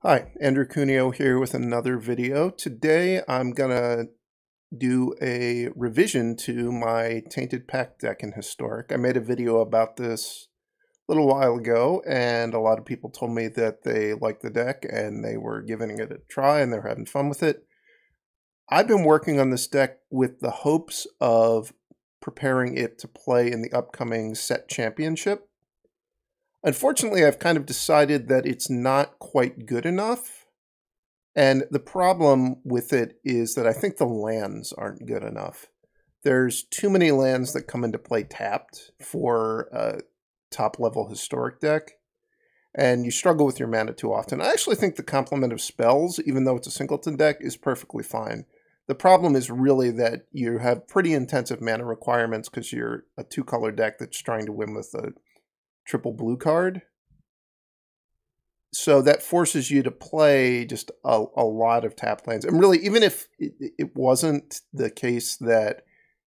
Hi, Andrew Cuneo here with another video. Today I'm gonna do a revision to my Tainted Pact deck in Historic. I made a video about this a little while ago, and a lot of people told me that they liked the deck and they were giving it a try and they're having fun with it. I've been working on this deck with the hopes of preparing it to play in the upcoming Set Championship. Unfortunately, I've kind of decided that it's not quite good enough. And the problem with it is that I think the lands aren't good enough. There's too many lands that come into play tapped for a top-level Historic deck, and you struggle with your mana too often. I actually think the complement of spells, even though it's a singleton deck, is perfectly fine. The problem is really that you have pretty intensive mana requirements because you're a two-color deck that's trying to win with a triple blue card. So that forces you to play just a lot of tap lands. And really, even if it wasn't the case that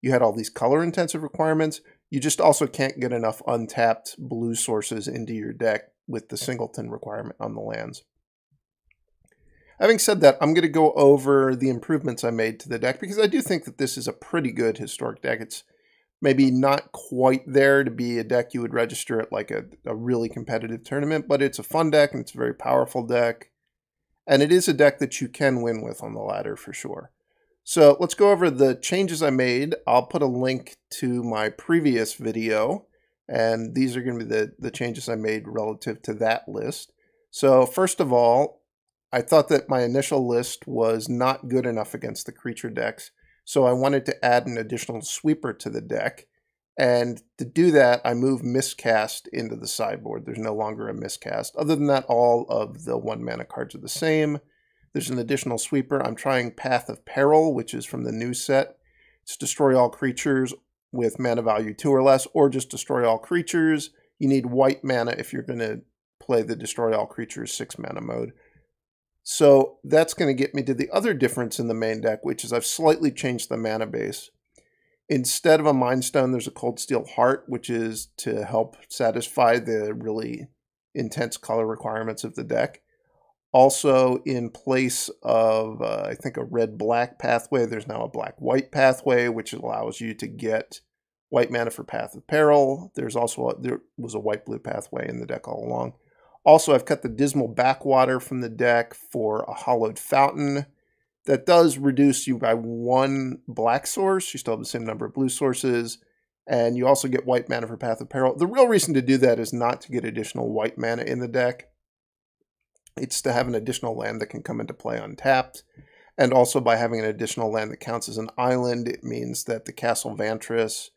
you had all these color intensive requirements, you just also can't get enough untapped blue sources into your deck with the singleton requirement on the lands. Having said that, I'm going to go over the improvements I made to the deck because I do think that this is a pretty good Historic deck. It's maybe not quite there to be a deck you would register at like a really competitive tournament, but it's a fun deck and it's a very powerful deck. And it is a deck that you can win with on the ladder for sure. So let's go over the changes I made. I'll put a link to my previous video, and these are going to be the changes I made relative to that list. So first of all, I thought that my initial list was not good enough against the creature decks. So I wanted to add an additional sweeper to the deck. And to do that, I moved Miscast into the sideboard. There's no longer a Miscast. Other than that, all of the 1-mana cards are the same. There's an additional sweeper. I'm trying Path of Peril, which is from the new set. It's destroy all creatures with mana value 2 or less, or just destroy all creatures. You need white mana if you're going to play the destroy all creatures 6-mana mode. So that's going to get me to the other difference in the main deck, which is I've slightly changed the mana base. Instead of a Mind Stone, there's a Cold Steel Heart, which is to help satisfy the really intense color requirements of the deck. Also, in place of, I think, a red-black pathway, there's now a black-white pathway, which allows you to get white mana for Path of Peril. There was a white-blue pathway in the deck all along. Also, I've cut the Dismal Backwater from the deck for a Hollowed Fountain. That does reduce you by 1 black source. You still have the same number of blue sources. And you also get white mana for Path of Peril. The real reason to do that is not to get additional white mana in the deck. It's to have an additional land that can come into play untapped. And also by having an additional land that counts as an island, it means that the Castle Vantress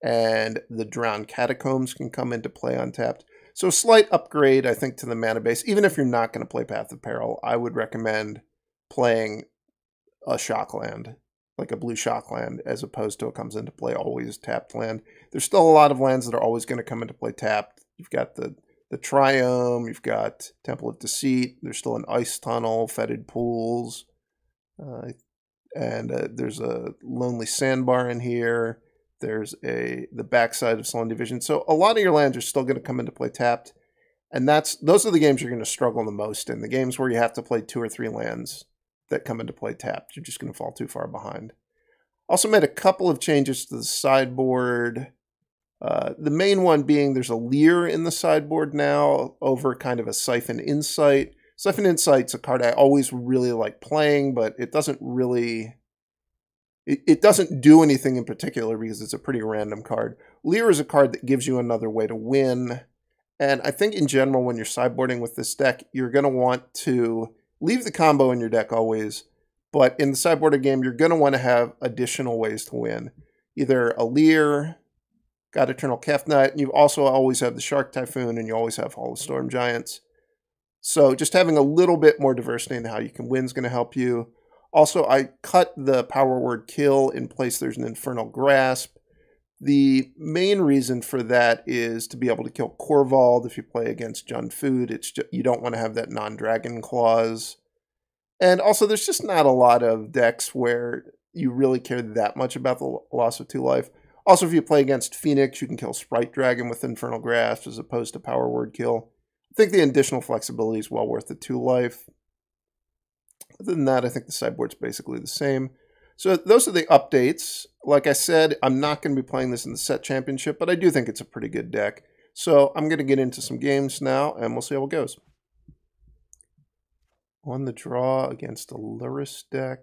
and the Drowned Catacombs can come into play untapped. So slight upgrade, I think, to the mana base. Even if you're not going to play Path of Peril, I would recommend playing a shock land, like a blue shock land, as opposed to it comes into play always tapped land. There's still a lot of lands that are always going to come into play tapped. You've got the Triome, you've got Temple of Deceit, there's still an Ice Tunnel, Fetid Pools, and there's a Lonely Sandbar in here. There's the backside of Silundi Vision. So a lot of your lands are still going to come into play tapped. And those are the games you're going to struggle the most in. The games where you have to play 2 or 3 lands that come into play tapped. You're just going to fall too far behind. Also made a couple of changes to the sideboard. The main one being there's a Leer in the sideboard now over kind of a Siphon Insight. Siphon Insight's a card I always really like playing, but it doesn't really... It doesn't do anything in particular because it's a pretty random card. Leer is a card that gives you another way to win. And I think in general, when you're sideboarding with this deck, you're going to want to leave the combo in your deck always. But in the sideboarded game, you're going to want to have additional ways to win. Either a Leer, got Eternal Calf Knight, and you also always have the Shark Typhoon, and you always have Hall of Storm Giants. So just having a little bit more diversity in how you can win is going to help you. Also, I cut the power word kill. In place, there's an Infernal Grasp. The main reason for that is to be able to kill Korvald if you play against Jund Food. You don't want to have that non-dragon clause. And also, there's just not a lot of decks where you really care that much about the loss of 2 life. Also, if you play against Phoenix, you can kill Sprite Dragon with Infernal Grasp as opposed to power word kill. I think the additional flexibility is well worth the 2 life. Other than that, I think the sideboard's basically the same. So those are the updates. Like I said, I'm not going to be playing this in the set championship, but I do think it's a pretty good deck. So I'm going to get into some games now, and we'll see how it goes. On the draw against a Lurrus deck.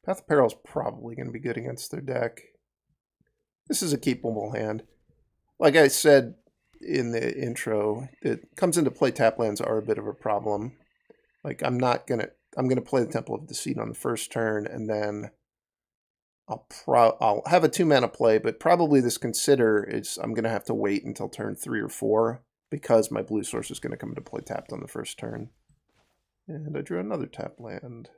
Path of Peril is probably going to be good against their deck. This is a keepable hand. Like I said in the intro, it comes into play tap lands are a bit of a problem. Like I'm going to play the Temple of Deceit on the first turn, and then I'll have a 2-mana play, but probably this Consider is I'm going to have to wait until turn 3 or 4 because my blue source is going to come into play tapped on the first turn. And I drew another tap land.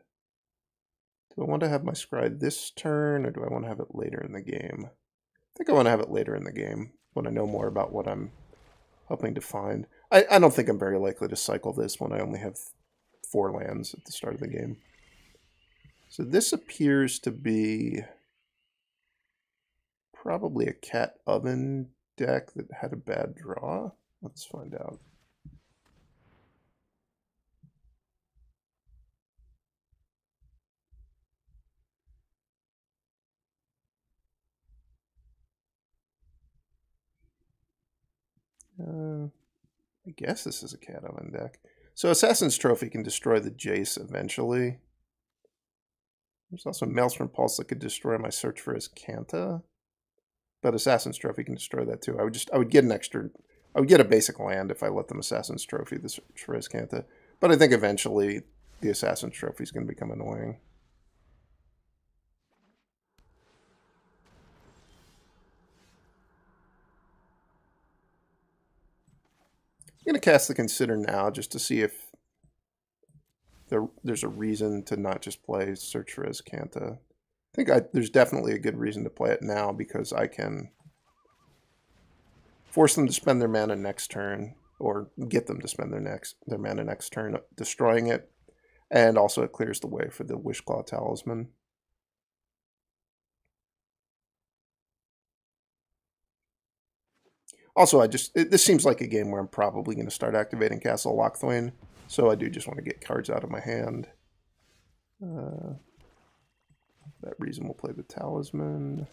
Do I want to have my Scry this turn, or do I want to have it later in the game? I think I want to have it later in the game when I know more about what I'm hoping to find. I don't think I'm very likely to cycle this when I only have 4 lands at the start of the game. So this appears to be probably a Cat Oven deck that had a bad draw. Let's find out. I guess this is a Cat Oven deck. So Assassin's Trophy can destroy the Jace eventually. There's also Maelstrom Pulse that could destroy my search for Azcanta. But Assassin's Trophy can destroy that too. I would get a basic land if I let them Assassin's Trophy the search for Azcanta. But I think eventually the Assassin's Trophy is going to become annoying. I'm going to cast the Consider now just to see if there's a reason to not just play Search for Azcanta. I think there's definitely a good reason to play it now because I can force them to spend their mana next turn, or get them to spend their mana next turn destroying it, and also it clears the way for the Wishclaw Talisman. Also, this seems like a game where I'm probably going to start activating Castle Locthwain, so I do just want to get cards out of my hand. For that reason, we'll play the Talisman.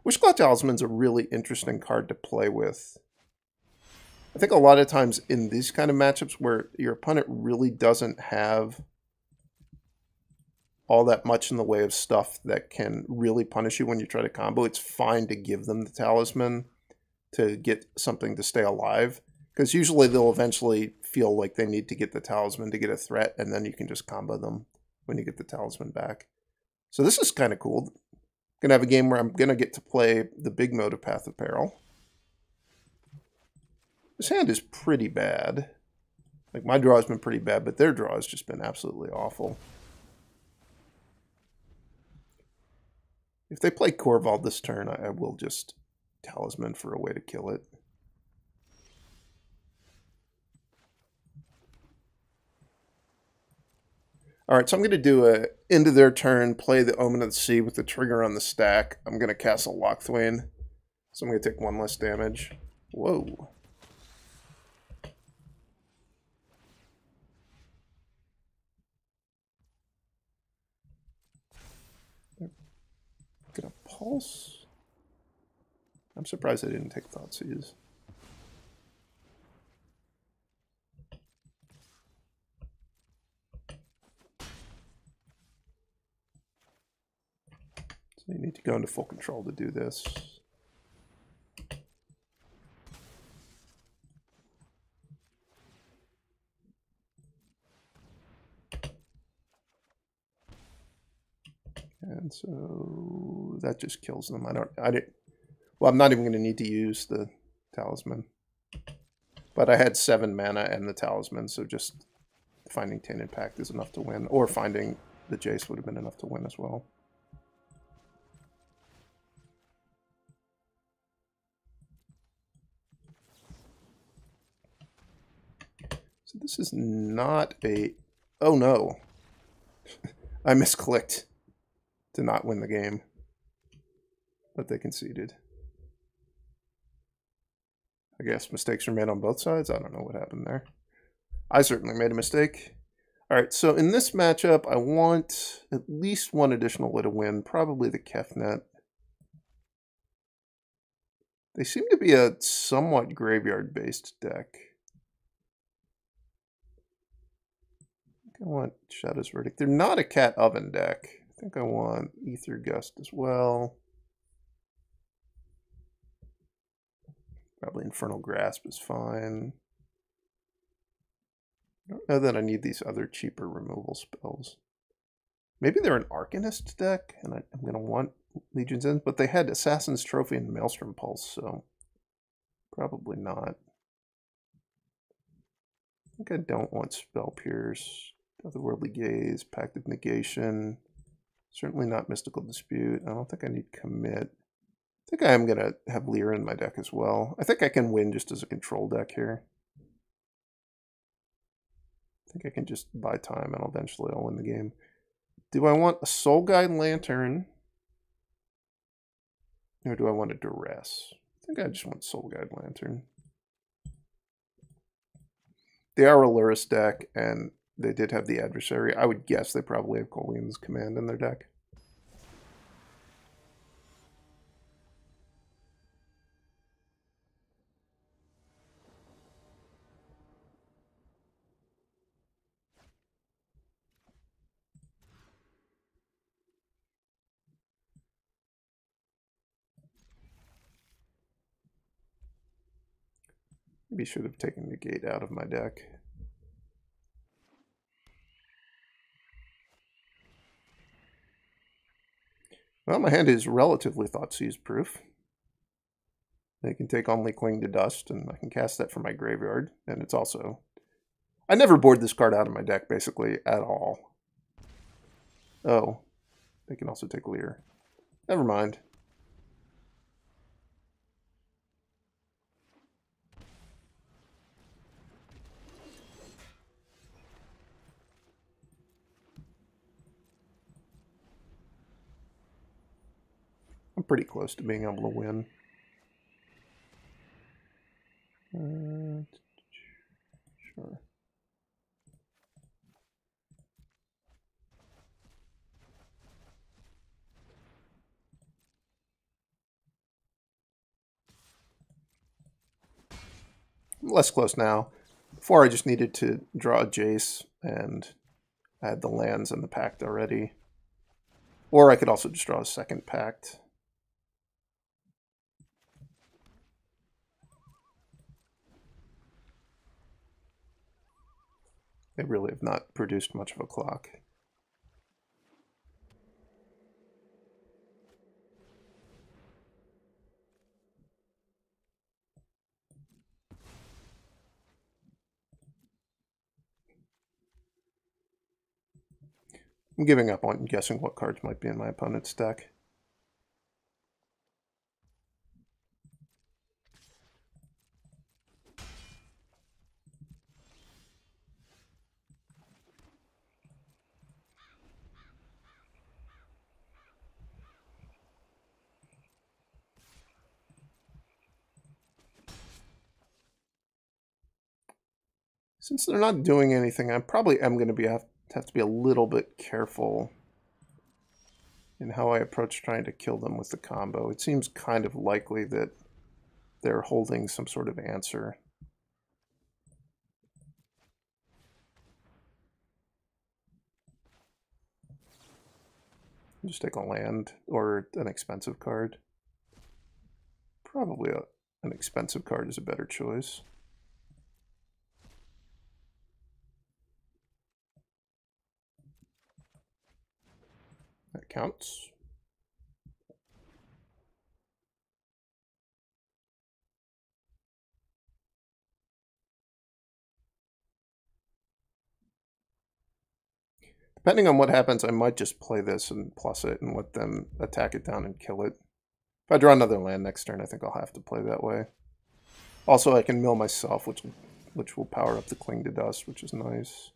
Wishclaw Talisman's a really interesting card to play with. I think a lot of times in these kind of matchups where your opponent really doesn't have all that much in the way of stuff that can really punish you when you try to combo, it's fine to give them the Talisman to get something to stay alive. Because usually they'll eventually feel like they need to get the Talisman to get a threat, and then you can just combo them when you get the Talisman back. So this is kind of cool. I'm going to have a game where I'm going to get to play the big mode of Path of Peril. This hand is pretty bad. Like, my draw has been pretty bad, but their draw has just been absolutely awful. If they play Corval this turn, I will just Talisman for a way to kill it. Alright, so I'm going to do a end of their turn, play the Omen of the Sea with the trigger on the stack. I'm going to Castle Locthwain, so I'm going to take 1 less damage. Whoa. Gonna Pulse. I'm surprised I didn't take Thoughtseize. So you need to go into full control to do this. And so that just kills them. Well, I'm not even going to need to use the Talisman. But I had 7 mana and the Talisman, so just finding Tainted Pact is enough to win. Or finding the Jace would have been enough to win as well. So this is not a... Oh no. I misclicked to not win the game. But they conceded. I guess mistakes were made on both sides. I don't know what happened there. I certainly made a mistake. All right, so in this matchup, I want at least one additional way to win, probably the Kefnet. They seem to be a somewhat graveyard-based deck. I want Shadow's Verdict. They're not a Cat Oven deck. I think I want Ether Gust as well. Probably Infernal Grasp is fine. I don't know that I need these other cheaper removal spells. Maybe they're an Arcanist deck, and I'm going to want Legion's End, but they had Assassin's Trophy and Maelstrom Pulse, so probably not. I think I don't want Spell Pierce, Otherworldly Gaze, Pact of Negation, certainly not Mystical Dispute. I don't think I need Commit. I think I am going to have Lyra in my deck as well. I think I can win just as a control deck here. I think I can just buy time and eventually I'll win the game. Do I want a Soul Guide Lantern? Or do I want a Duress? I think I just want Soul Guide Lantern. They are a Luris deck, and they did have the Adversary. I would guess they probably have Coline's Command in their deck. Maybe should have taken Negate out of my deck. Well, my hand is relatively Thoughtseize proof. They can take only Cling to Dust, and I can cast that from my graveyard. And it's also... I never board this card out of my deck, basically, at all. Oh. They can also take Lyra. Never mind. I'm pretty close to being able to win. Sure. I'm less close now. Before I just needed to draw a Jace, and I had the lands and the Pact already. Or I could also just draw a second Pact. They really have not produced much of a clock. I'm giving up on guessing what cards might be in my opponent's deck. Since they're not doing anything, I probably am going to have to be a little bit careful in how I approach trying to kill them with the combo. It seems kind of likely that they're holding some sort of answer. Just take a land or an expensive card. Probably an expensive card is a better choice. That counts. Depending on what happens, I might just play this and plus it and let them attack it down and kill it. If I draw another land next turn, I think I'll have to play that way. Also, I can mill myself, which will power up the Cling to Dust, which is nice.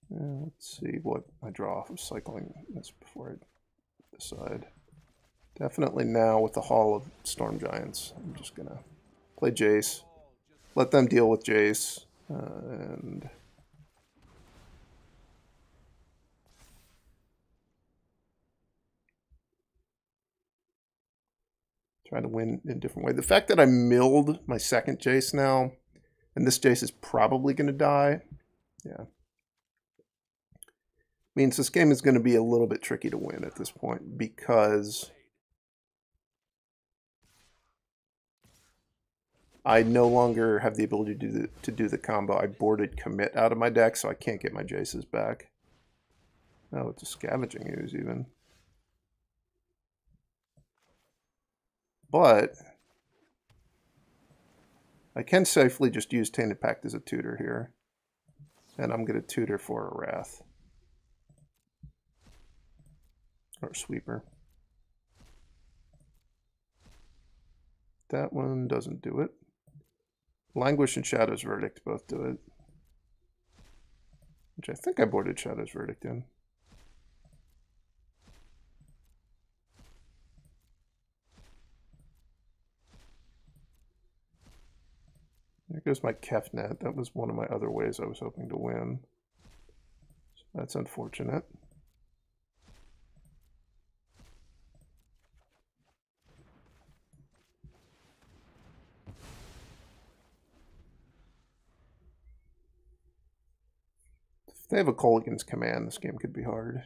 Let's see what I draw off of cycling this before I decide. Definitely now with the Hall of Storm Giants. I'm just going to play Jace. Let them deal with Jace. And try to win in a different way. The fact that I milled my second Jace now, and this Jace is probably going to die, yeah, means this game is going to be a little bit tricky to win at this point, because I no longer have the ability to do the combo. I boarded commit out of my deck, so I can't get my Jaces back. Oh, it's a Scavenging Ooze even. But I can safely just use Tainted Pact as a tutor here. And I'm going to tutor for a Wrath. Or Sweeper. That one doesn't do it. Languish and Shadow's Verdict both do it. Which I think I boarded Shadow's Verdict in. There goes my Kefnet. That was one of my other ways I was hoping to win. So that's unfortunate. If they have a Kolaghan's Command, this game could be hard.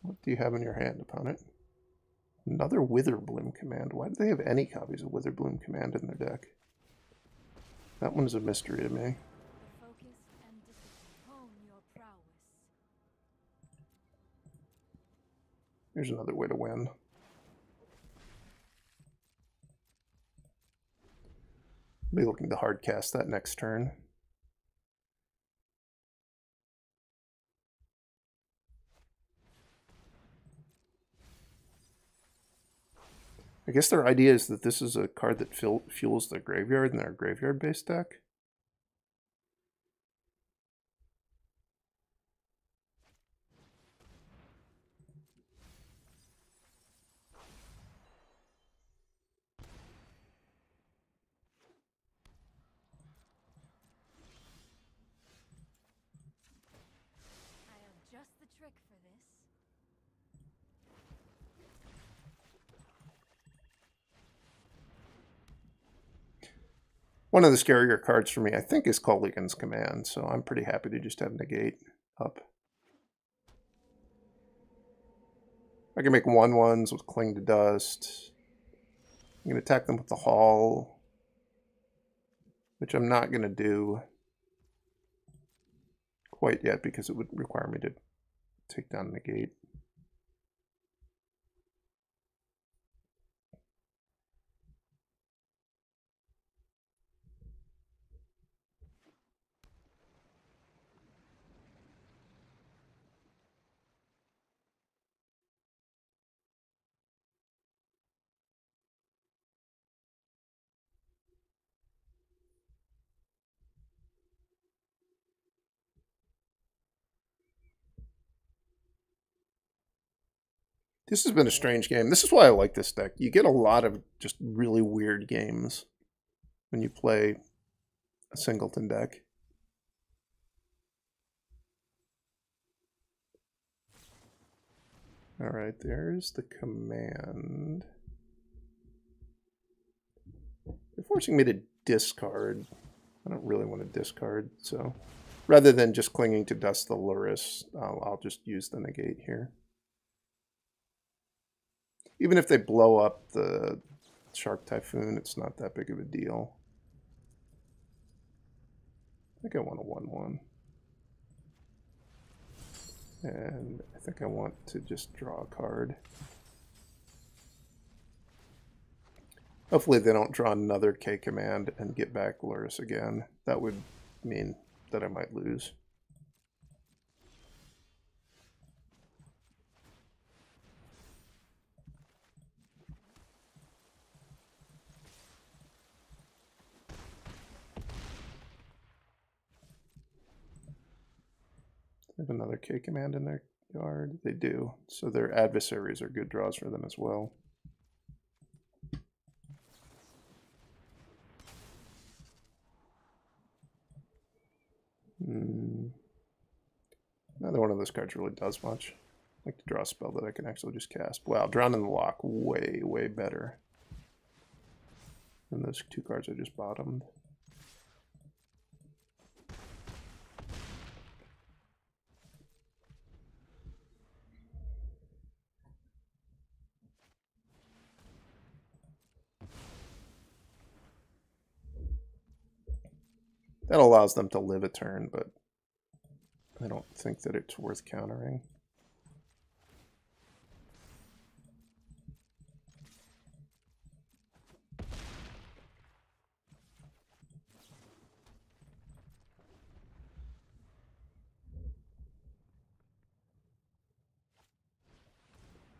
What do you have in your hand, opponent? Another Witherbloom Command. Why do they have any copies of Witherbloom Command in their deck? That one's a mystery to me. Here's another way to win. Be looking to hard cast that next turn. I guess their idea is that this is a card that fuels their graveyard in their graveyard-based deck. One of the scarier cards for me, I think, is Kolaghan's Command, so I'm pretty happy to just have Negate up. I can make 1/1s with Cling to Dust. I'm going to attack them with the Haul, which I'm not going to do quite yet because it would require me to take down Negate. This has been a strange game. This is why I like this deck. You get a lot of just really weird games when you play a singleton deck. All right, there's the command. They're forcing me to discard. I don't really want to discard, so rather than just clinging to Dust the Lurrus, I'll just use the Negate here. Even if they blow up the Shark Typhoon, it's not that big of a deal. I think I want a 1/1. And I think I want to just draw a card. Hopefully they don't draw another K command and get back Lurrus again. That would mean that I might lose. They have another K command in their yard. They do. So their adversaries are good draws for them as well. Neither one of those cards really does much. I like to draw a spell that I can actually just cast. Wow, Drown in the Loch, way, way better than those two cards I just bottomed. That allows them to live a turn, but I don't think that it's worth countering.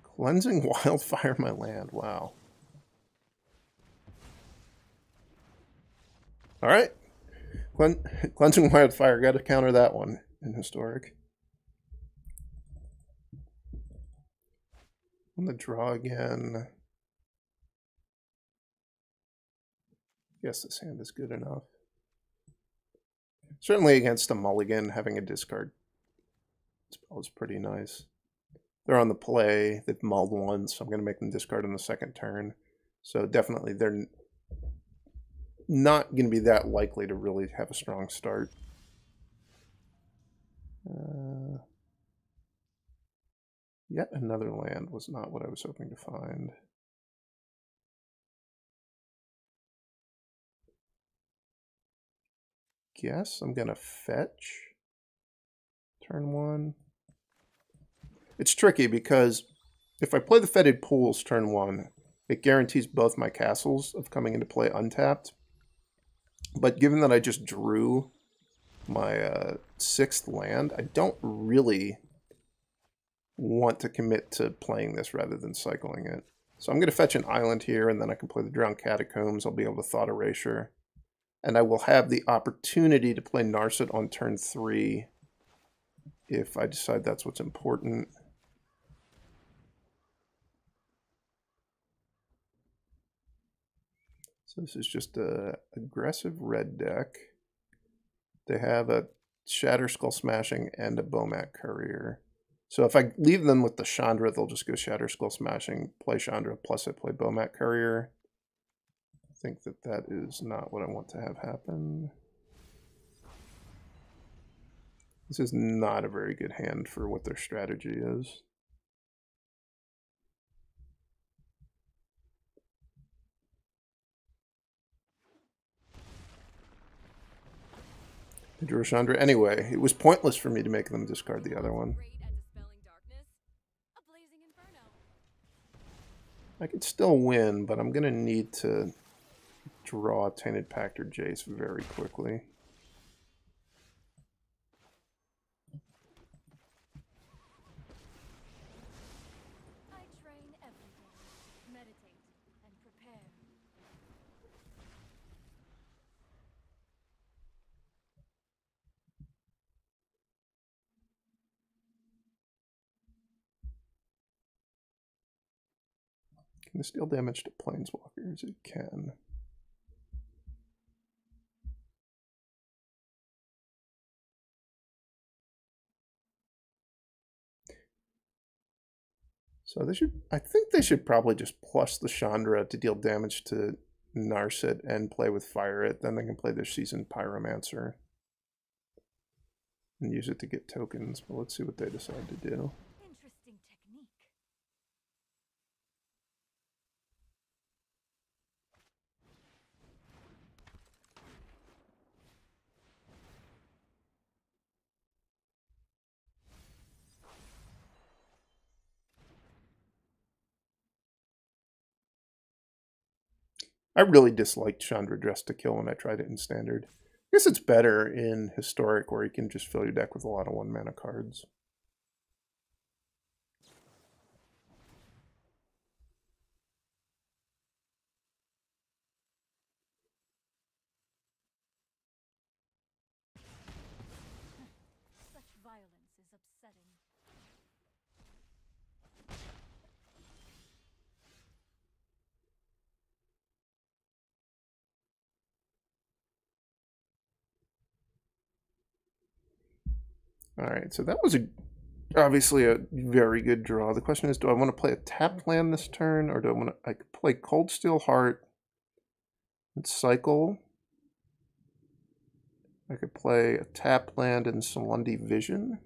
Cleansing Wildfire my land. Wow. All right. Cleansing Wildfire. Got to counter that one in Historic. I'm going to draw again. Guess this hand is good enough. Certainly against a mulligan, having a discard spell is pretty nice. They're on the play. They've mulled once. So I'm going to make them discard on the second turn. So definitely they're not going to be that likely to really have a strong start. Yet another land was not what I was hoping to find. Guess I'm going to fetch turn one. It's tricky because if I play the Fetid Pools turn one, it guarantees both my castles of coming into play untapped. But given that I just drew my sixth land, I don't really want to commit to playing this rather than cycling it. So I'm going to fetch an island here, and then I can play the Drowned Catacombs. I'll be able to Thought Erasure. And I will have the opportunity to play Narset on turn 3 if I decide that's what's important. So this is just a aggressive red deck. They have a Shatter Skull Smashing and a Bomat Courier. So if I leave them with the Chandra, they'll just go Shatter Skull Smashing, play Chandra, plus I play Bomat Courier. I think that that is not what I want to have happen. This is not a very good hand for what their strategy is. I drew a Chandra anyway. It was pointless for me to make them discard the other one. I could still win, but I'm going to need to draw Tainted Pact or Jace very quickly. I train every day, meditate, and prepare. Can this deal damage to Planeswalkers? It can. So they should, I think they should probably just plus the Chandra to deal damage to Narset and play with Fire It. Then they can play their Seasoned Pyromancer and use it to get tokens. But let's see what they decide to do. Interesting technique. I really disliked Chandra Dress to Kill when I tried it in Standard. I guess it's better in Historic where you can just fill your deck with a lot of 1-mana cards. Such violence is Alright, so that was obviously a very good draw. The question is, do I want to play a tapped land this turn, or do I want to... I could play Cold Steel Heart and cycle. I could play a tapped land and Silundi Vision.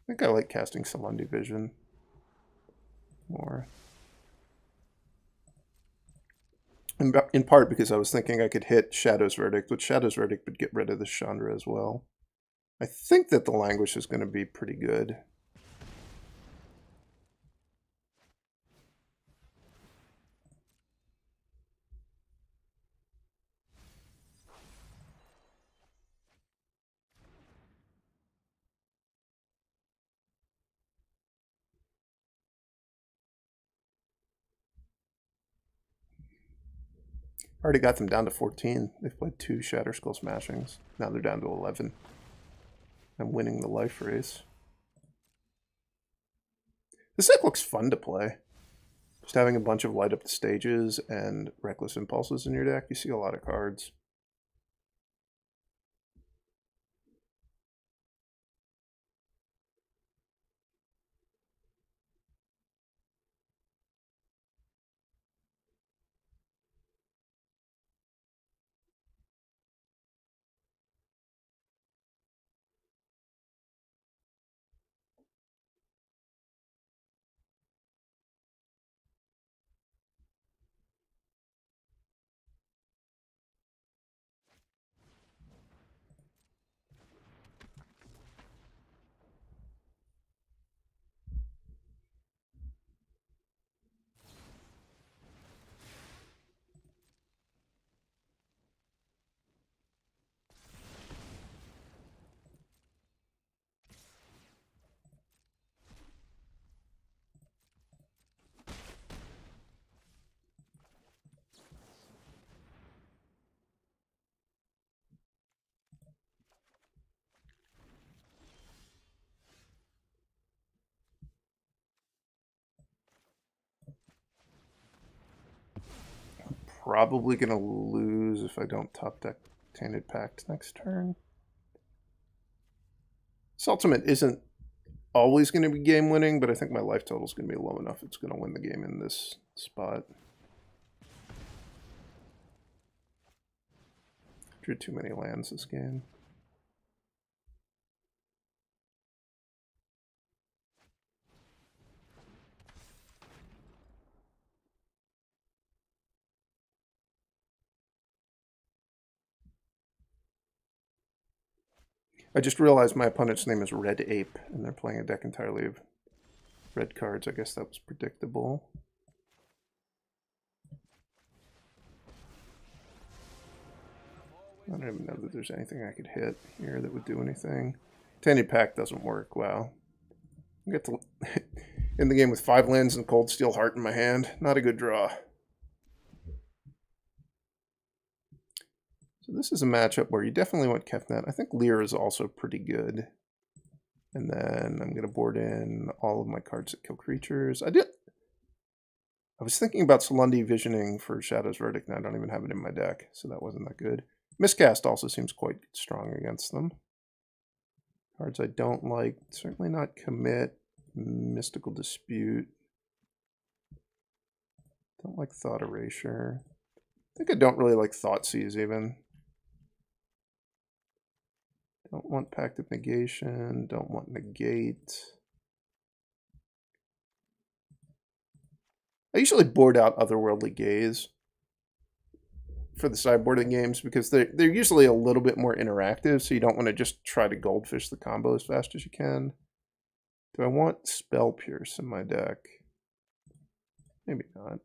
I think I like casting Silundi Vision more. In part because I was thinking I could hit Shadow's Verdict, but Shadow's Verdict would get rid of this Chandra as well. I think that the Languish is going to be pretty good. Already got them down to 14. They've played 2 Shatterskull Smashings. Now they're down to 11. I'm winning the life race. This deck looks fun to play. Just having a bunch of Light Up the Stages and Reckless Impulses in your deck, you see a lot of cards. Probably going to lose if I don't top deck Tainted Pact next turn. This ultimate isn't always going to be game winning, but I think my life total is going to be low enough it's going to win the game in this spot. Drew too many lands this game. I just realized my opponent's name is Red Ape, and they're playing a deck entirely of red cards. I guess that was predictable. I don't even know that there's anything I could hit here that would do anything. Tainted Pact doesn't work. Wow. I get to in the game with 5 lands and Cold Steel Heart in my hand. Not a good draw. So this is a matchup where you definitely want Kefnet. I think Lear is also pretty good. And then I'm going to board in all of my cards that kill creatures. I was thinking about Silundi Visioning for Shadow's Verdict, and I don't even have it in my deck, so that wasn't that good. Miscast also seems quite strong against them. Cards I don't like, certainly not Commit, Mystical Dispute. Don't like Thought Erasure. I think I don't really like Thoughtseize even. Don't want Pact of Negation, don't want Negate. I usually board out Otherworldly Gaze for the sideboarding games because they're usually a little bit more interactive, so you don't want to just try to goldfish the combo as fast as you can. Do I want Spell Pierce in my deck? Maybe not.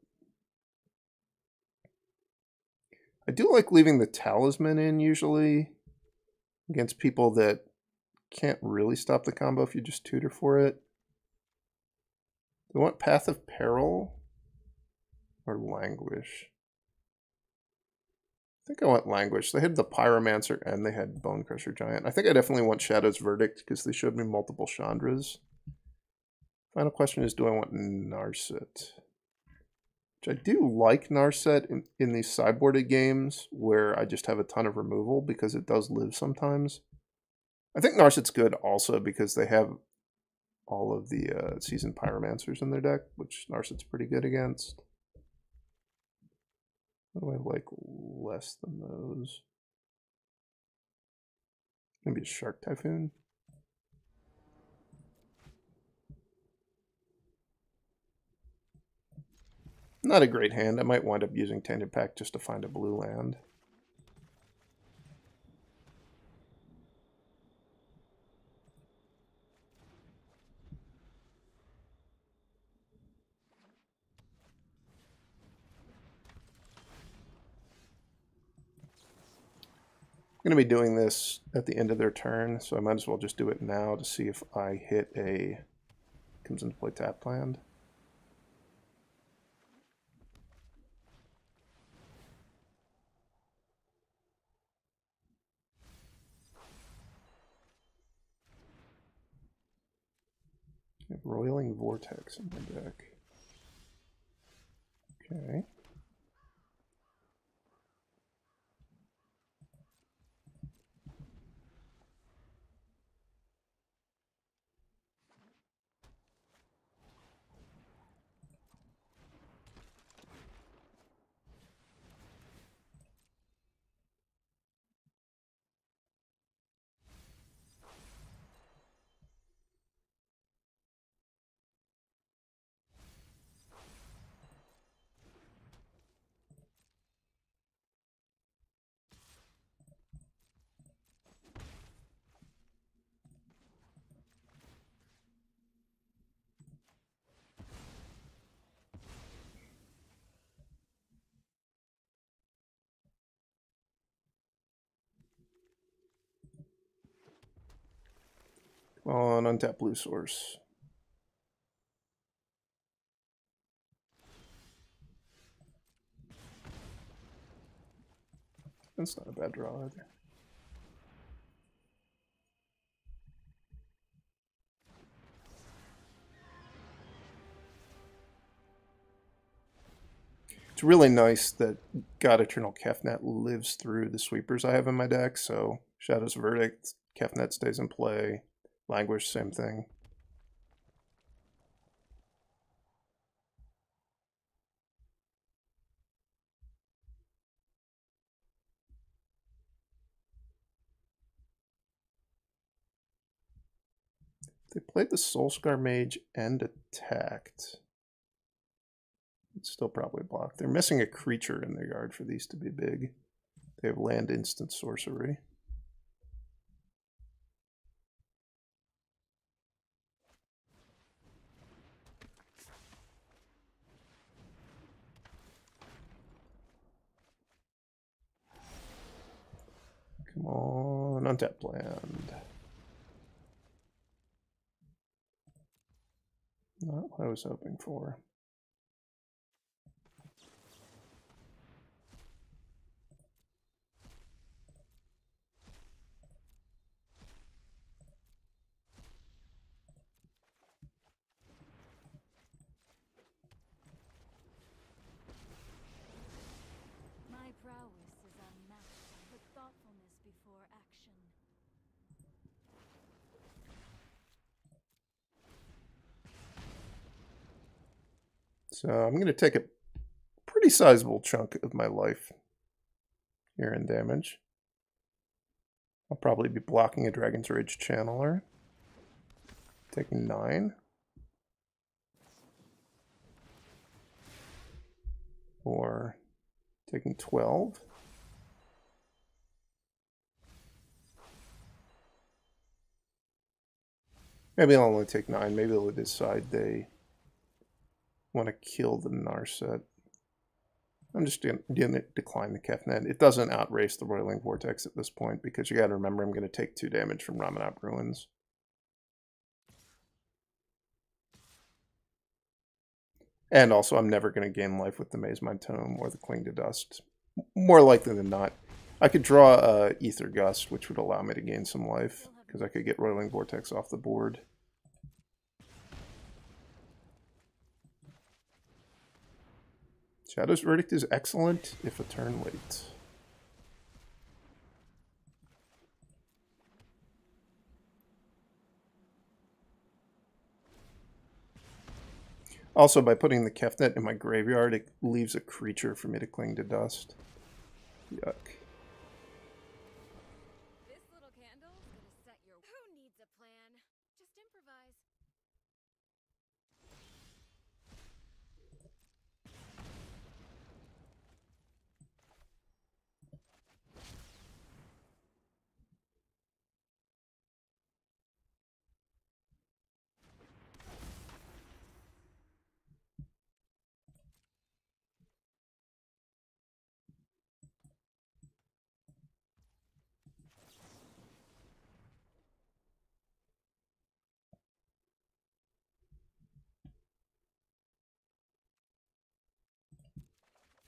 I do like leaving the Talisman in usually against people that can't really stop the combo if you just tutor for it. Do I want Path of Peril or Languish? I think I want Languish. They had the Pyromancer and they had Bone Crusher Giant. I think I definitely want Shadow's Verdict because they showed me multiple Chandras. Final question is, do I want Narset? Which I do like Narset in these sideboarded games where I just have a ton of removal because it does live sometimes. I think Narset's good also because they have all of the Seasoned Pyromancers in their deck, which Narset's pretty good against. What do I like less than those? Maybe a Shark Typhoon? Not a great hand. I might wind up using Tainted Pact just to find a blue land. I'm going to be doing this at the end of their turn, so I might as well just do it now to see if I hit a... comes into play tap land. I have Roiling Vortex in my deck. Okay. On untap blue source. That's not a bad draw either. It's really nice that God Eternal Kefnet lives through the sweepers I have in my deck, so Shadow's Verdict, Kefnet stays in play, Languish, same thing. They played the Soulscar Mage and attacked. It's still probably blocked. They're missing a creature in their yard for these to be big. They have land instant sorcery. Come on, untap land. Not what I was hoping for. My prowess is unmatched. Put thoughtfulness before action. So I'm going to take a pretty sizable chunk of my life here in damage. I'll probably be blocking a Dragon's Rage Channeler. Taking 9. Or taking 12. Maybe I'll only take 9. Maybe they'll decide they want to kill the Narset. I'm just going to decline the Kefnet. It doesn't outrace the Roiling Vortex at this point because you got to remember I'm going to take 2 damage from Ramanap Ruins. And also I'm never going to gain life with the Mazemind Tome or the Cling to Dust. More likely than not. I could draw Ether Gust, which would allow me to gain some life because I could get Roiling Vortex off the board. Shadow's Verdict is excellent if a turn late. Also, by putting the Kefnet in my graveyard, it leaves a creature for me to cling to dust. Yuck. This little candle's gonna set your... Who needs a plan? Just improvise.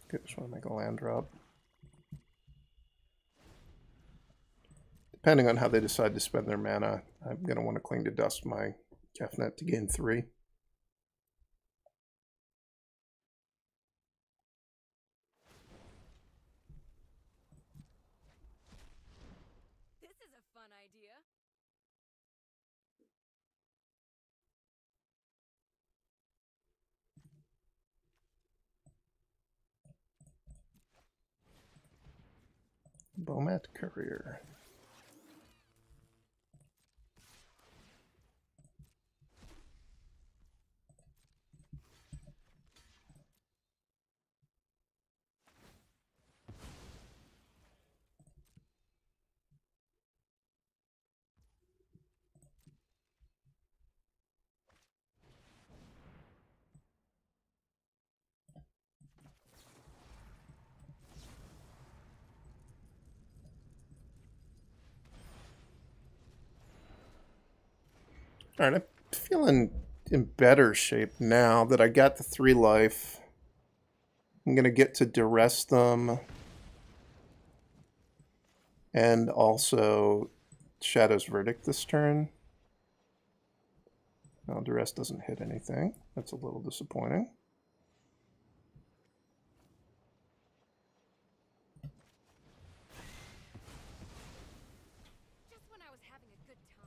Okay, just want to make a land drop. Depending on how they decide to spend their mana, I'm going to want to cling to dust my Kefnet to gain 3. This is a fun idea. Bomat Courier. Alright, I'm feeling in better shape now that I got the 3 life. I'm going to get to Duress them. And also Shadow's Verdict this turn. Now Duress doesn't hit anything. That's a little disappointing. Just when I was having a good time.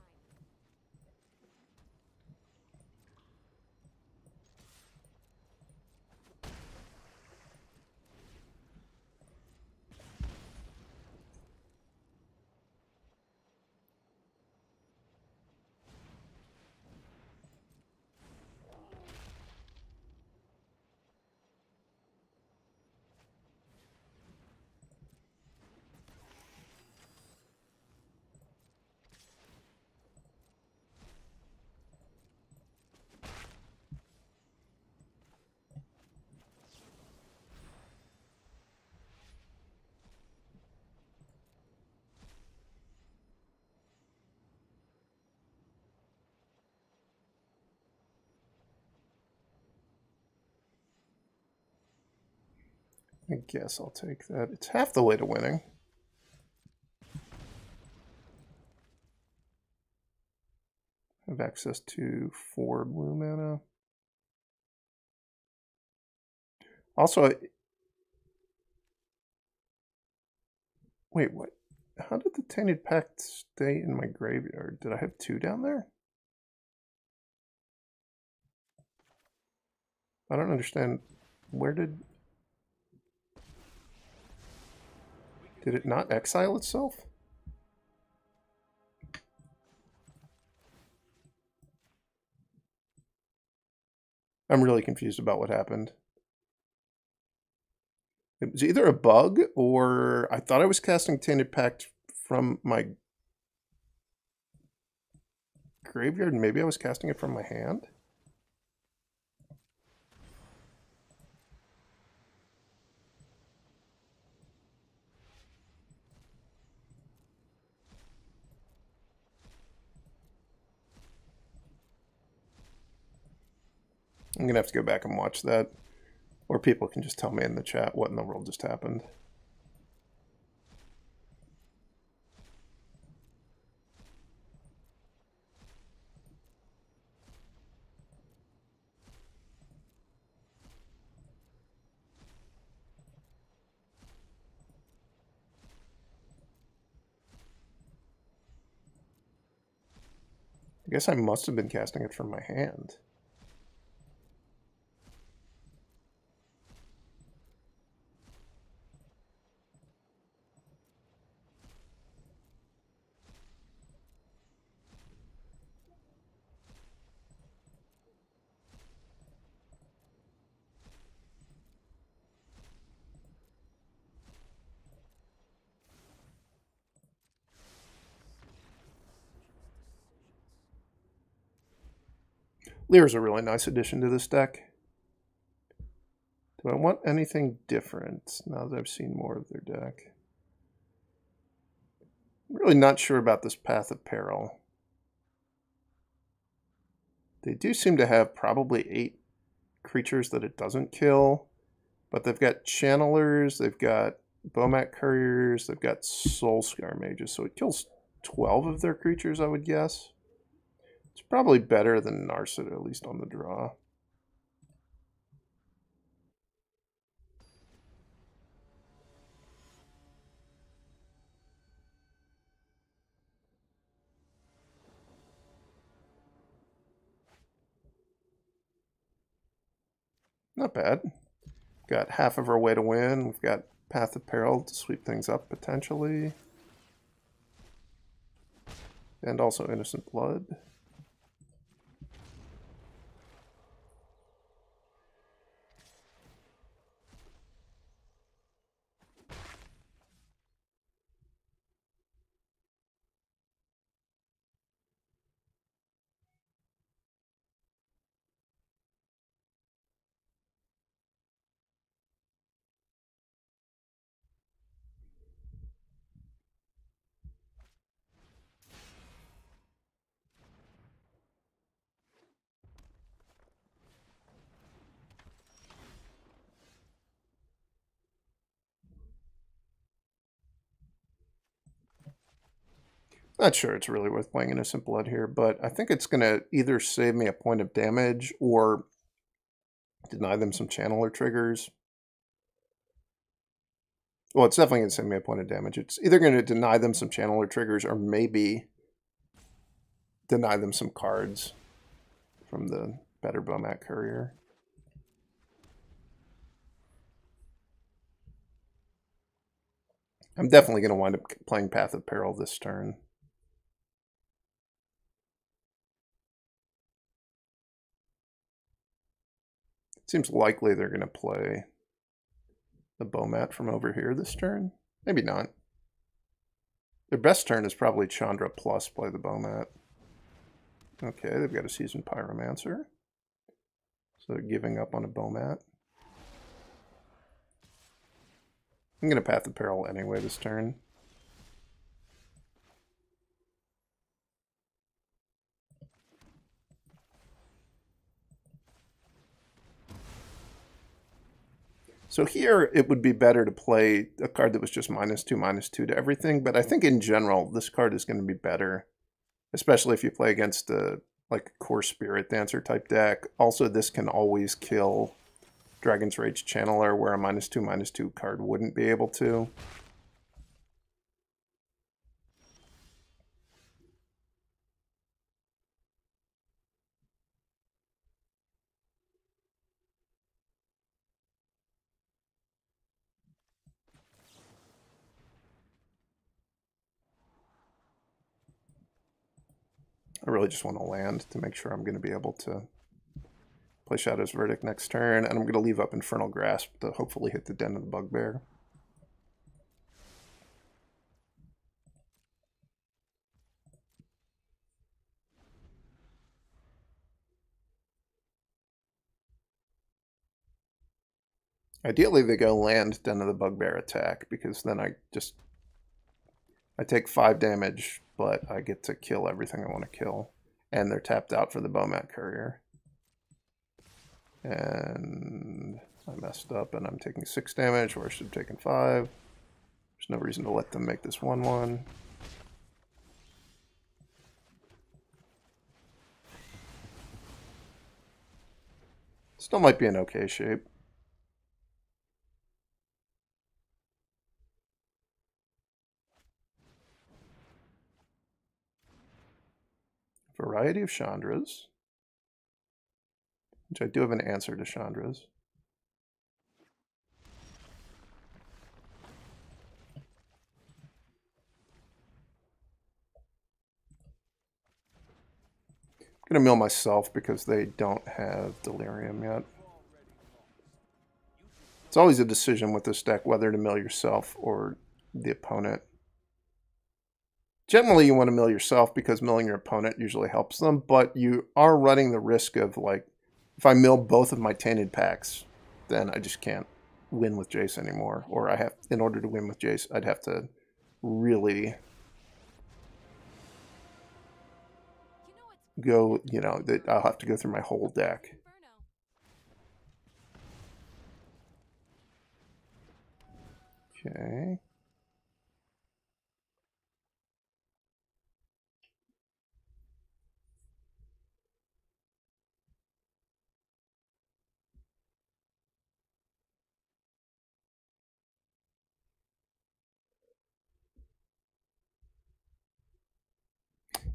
I guess I'll take that. It's half the way to winning. I have access to 4 blue mana. Also, wait, what? How did the Tainted Pact stay in my graveyard? Did I have 2 down there? I don't understand. Where did it not exile itself? I'm really confused about what happened. It was either a bug or I thought I was casting Tainted Pact from my graveyard and maybe I was casting it from my hand. I'm going to have to go back and watch that. Or people can just tell me in the chat what in the world just happened. I guess I must have been casting it from my hand. Lear's a really nice addition to this deck. Do I want anything different now that I've seen more of their deck? I'm really not sure about this Path of Peril. They do seem to have probably 8 creatures that it doesn't kill, but they've got Channelers, they've got Bomat Couriers, they've got Soulscar Mages, so it kills 12 of their creatures, I would guess. It's probably better than Narset, at least on the draw. Not bad. Got half of our way to win. We've got Path of Peril to sweep things up, potentially. And also Innocent Blood. Not sure it's really worth playing Innocent Blood here, but I think it's going to either save me a point of damage or deny them some Channeler triggers. Well, it's definitely going to save me a point of damage. It's either going to deny them some Channeler triggers or maybe deny them some cards from the better Bomat Courier. I'm definitely going to wind up playing Path of Peril this turn. It seems likely they're going to play the Bomat from over here this turn. Maybe not. Their best turn is probably Chandra plus play the Bomat. Okay, they've got a Seasoned Pyromancer. So they're giving up on a Bomat. I'm going to Path of Peril anyway this turn. So here it would be better to play a card that was just -2/-2 to everything, but I think in general this card is going to be better, especially if you play against a like Core Spirit Dancer type deck. Also, this can always kill Dragon's Rage Channeler, where a -2/-2 card wouldn't be able to. I really just want to land to make sure I'm going to be able to play Shadow's Verdict next turn, and I'm going to leave up Infernal Grasp to hopefully hit the Den of the Bugbear. Ideally, they go land Den of the Bugbear attack, because then I take 5 damage, but I get to kill everything I want to kill. And they're tapped out for the Bomat Courier. And I messed up, and I'm taking 6 damage, where I should have taken 5. There's no reason to let them make this 1/1. Still might be in okay shape. If a variety of Chandras, which I do have an answer to Chandras. I'm going to mill myself because they don't have Delirium yet. It's always a decision with this deck whether to mill yourself or the opponent. Generally, you want to mill yourself because milling your opponent usually helps them, but you are running the risk of, like, if I mill both of my Tainted Pacts, then I just can't win with Jace anymore. Or I have, in order to win with Jace, I'd have to really go, you know, that I'll have to go through my whole deck. Okay.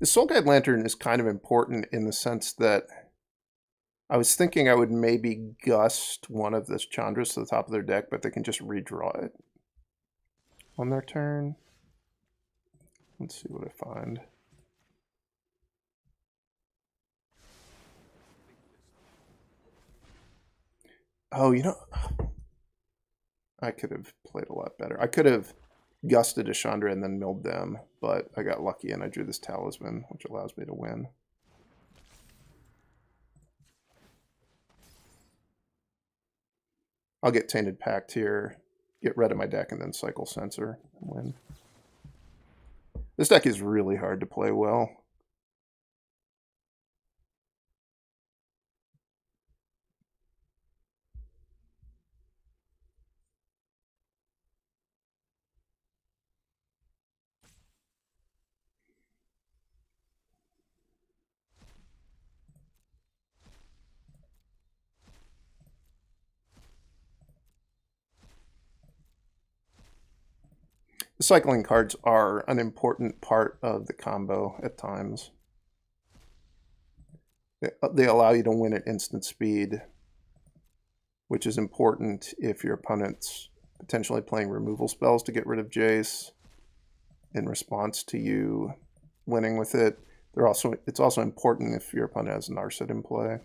The Soul Guide Lantern is kind of important in the sense that I was thinking I would maybe gust one of the Chandras to the top of their deck, but they can just redraw it on their turn. Let's see what I find. Oh, you know, I could have played a lot better. I could have gusted a Chandra and then milled them, but I got lucky and I drew this Talisman, which allows me to win. I'll get Tainted Pact here, get rid of my deck, and then cycle Censor and win. This deck is really hard to play well. The cycling cards are an important part of the combo at times. They allow you to win at instant speed, which is important if your opponent's potentially playing removal spells to get rid of Jace in response to you winning with it. It's also important if your opponent has Narset in play.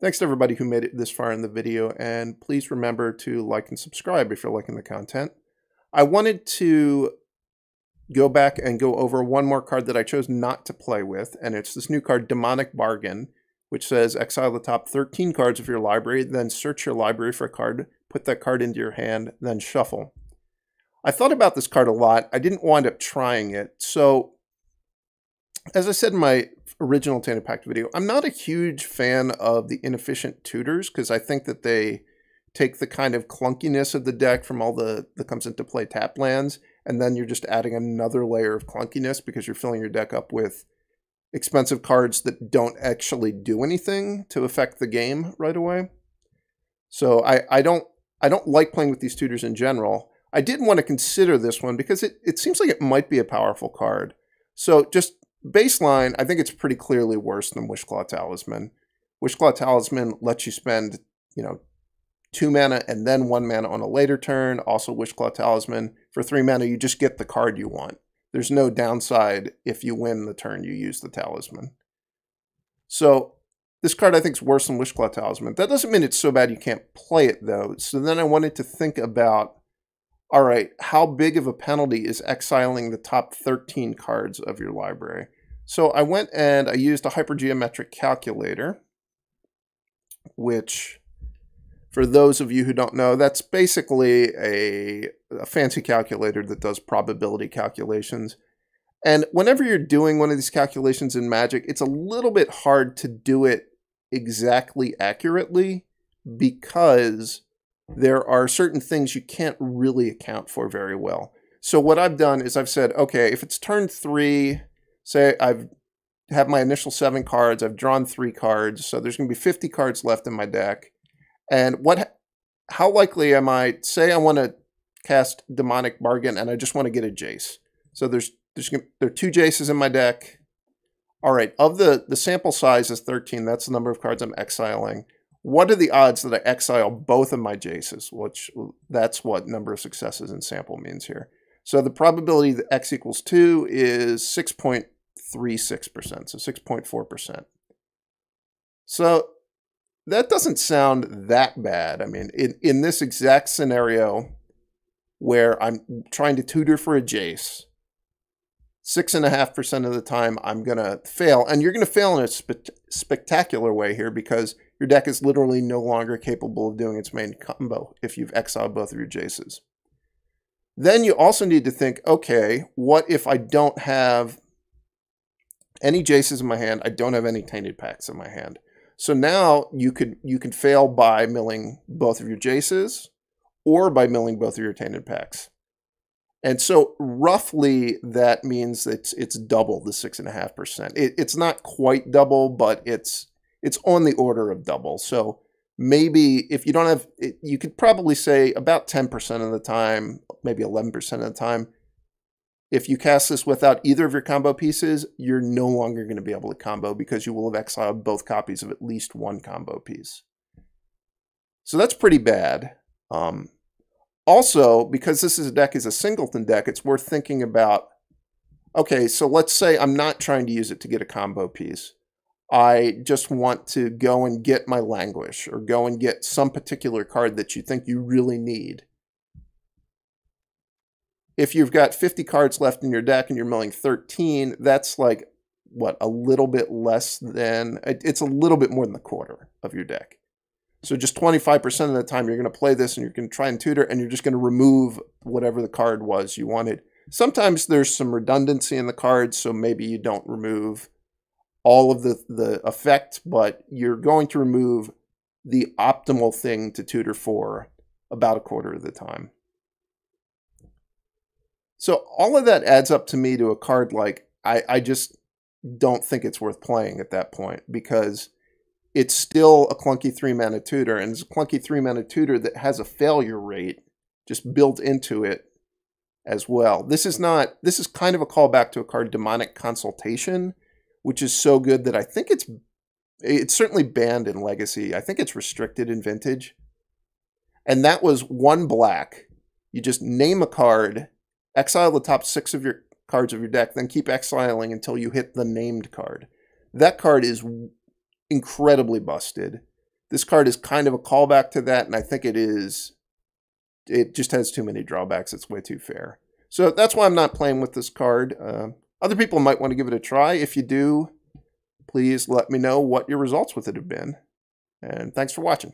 Thanks to everybody who made it this far in the video, and please remember to like and subscribe if you're liking the content. I wanted to go back and go over one more card that I chose not to play with, and it's this new card, Demonic Bargain, which says exile the top 13 cards of your library, then search your library for a card, put that card into your hand, then shuffle. I thought about this card a lot. I didn't wind up trying it, so as I said in my original Tainted Pact video, I'm not a huge fan of the inefficient tutors because I think that they take the kind of clunkiness of the deck from all that comes into play tap lands, and then you're just adding another layer of clunkiness because you're filling your deck up with expensive cards that don't actually do anything to affect the game right away. So I don't like playing with these tutors in general. I did want to consider this one because it seems like it might be a powerful card. So just baseline, I think it's pretty clearly worse than Wishclaw Talisman. Wishclaw Talisman lets you spend, 2 mana and then 1 mana on a later turn. Also Wishclaw Talisman, for 3 mana, you just get the card you want. There's no downside if you win the turn you use the Talisman. So this card I think is worse than Wishclaw Talisman. That doesn't mean it's so bad you can't play it though. So then I wanted to think about, all right, how big of a penalty is exiling the top 13 cards of your library? So I went and I used a hypergeometric calculator, which For those of you who don't know, that's basically a fancy calculator that does probability calculations. And whenever you're doing one of these calculations in Magic, it's a little bit hard to do it exactly accurately because there are certain things you can't really account for very well. So what I've done is I've said, okay, if it's turn 3, say I've have my initial 7 cards, I've drawn 3 cards, so there's going to be 50 cards left in my deck. And how likely am I, say I want to cast Demonic Bargain and I just want to get a Jace. So there are 2 Jaces in my deck. All right, of the sample size is 13, that's the number of cards I'm exiling. What are the odds that I exile both of my Jaces? Which that's what number of successes in sample means here. So the probability that X equals 2 is 6.36%, so 6.4%. So that doesn't sound that bad. I mean, in this exact scenario where I'm trying to tutor for a Jace, 6.5% of the time I'm going to fail. And you're going to fail in a spectacular way here because your deck is literally no longer capable of doing its main combo if you've exiled both of your Jaces. Then you also need to think, okay, what if I don't have any Jaces in my hand? I don't have any Tainted Pacts in my hand. So now you can fail by milling both of your Jaces or by milling both of your Tainted Pacts. And so roughly that means that it's double the 6.5%. It's not quite double, but it's on the order of double. So maybe if you don't have, you could probably say about 10% of the time, maybe 11% of the time, if you cast this without either of your combo pieces, you're no longer going to be able to combo because you will have exiled both copies of at least one combo piece. So that's pretty bad. Also, because this deck is a singleton deck, it's worth thinking about, okay, so let's say I'm not trying to use it to get a combo piece. I just want to go and get my Languish or go and get some particular card that you think you really need. If you've got 50 cards left in your deck and you're milling 13, that's like, what, a little bit less than, it's a little bit more than a quarter of your deck. So just 25% of the time you're going to play this and you're going to try and tutor and you're just going to remove whatever the card was you wanted. Sometimes there's some redundancy in the cards, so maybe you don't remove all of the effect, but you're going to remove the optimal thing to tutor for about a quarter of the time. So all of that adds up to me to a card like, I just don't think it's worth playing at that point because it's still a clunky 3-mana tutor, and it's a clunky 3-mana tutor that has a failure rate just built into it as well. This is kind of a callback to a card, Demonic Consultation, which is so good that I think it's certainly banned in Legacy. I think it's restricted in Vintage. And that was 1 black. You just name a card, exile the top 6 of your cards of your deck, then keep exiling until you hit the named card. That card is incredibly busted. This card is kind of a callback to that, and I think it just has too many drawbacks. It's way too fair. So that's why I'm not playing with this card. Other people might want to give it a try. If you do, please let me know what your results with it have been. And thanks for watching.